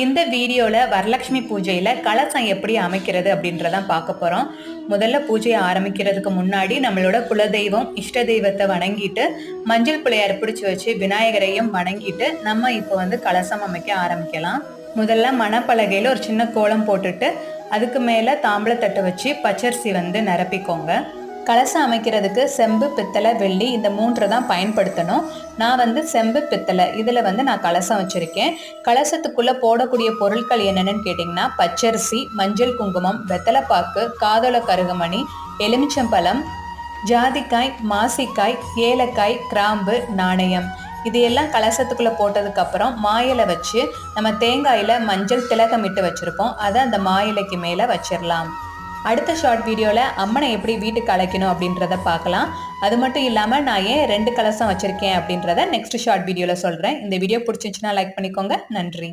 இந்த வீடியோல வரலட்சுமி பூஜையில கலசம் எப்படி அமைக்கிறது அப்படின்றதான் பார்க்க போறோம். முதல்ல பூஜையை ஆரம்பிக்கிறதுக்கு முன்னாடி நம்மளோட குலதெய்வம் இஷ்ட தெய்வத்தை வணங்கிட்டு மஞ்சள் பிள்ளையார் பிடிச்சு வச்சு விநாயகரையும் வணங்கிட்டு நம்ம இப்போ கலசம் அமைக்க ஆரம்பிக்கலாம். முதல்ல மணப்பலகையில ஒரு சின்ன கோலம் போட்டுட்டு அதுக்கு மேல தாம்பளத்தட்டு வச்சு பச்சரிசி நிரப்பிக்கோங்க. கலசம் அமைக்கிறதுக்கு செம்பு, பித்தளை, வெள்ளி இந்த 3 தான் பயன்படுத்தணும். நான் செம்பு, பித்தளை இதில் நான் கலசம் வச்சுருக்கேன். கலசத்துக்குள்ளே போடக்கூடிய பொருட்கள் என்னென்னு கேட்டிங்கன்னா பச்சரிசி, மஞ்சள் குங்குமம், வெத்தலைப்பாக்கு, காதோல கருகமணி, எலுமிச்சம்பழம், ஜாதிக்காய், மாசிக்காய், ஏலக்காய், கிராம்பு, நாணயம். இது எல்லாம் கலசத்துக்குள்ளே போட்டதுக்கப்புறம் மாயிலை வச்சு நம்ம தேங்காயில் மஞ்சள் திலகமிட்டு வச்சுருப்போம். அதை அந்த மாயிலைக்கு மேலே வச்சிடலாம். அடுத்த ஷார்ட் வீடியோவில் அம்மனை எப்படி வீட்டுக்கு அழைக்கணும் அப்படின்றத பார்க்கலாம். அது மட்டும் இல்லாமல் நான் ஏன் 2 கலசம் வச்சுருக்கேன் அப்படின்றத நெக்ஸ்ட் ஷார்ட் வீடியோவில் சொல்கிறேன். இந்த வீடியோ பிடிச்சிருந்துச்சுன்னா லைக் பண்ணிக்கோங்க. நன்றி.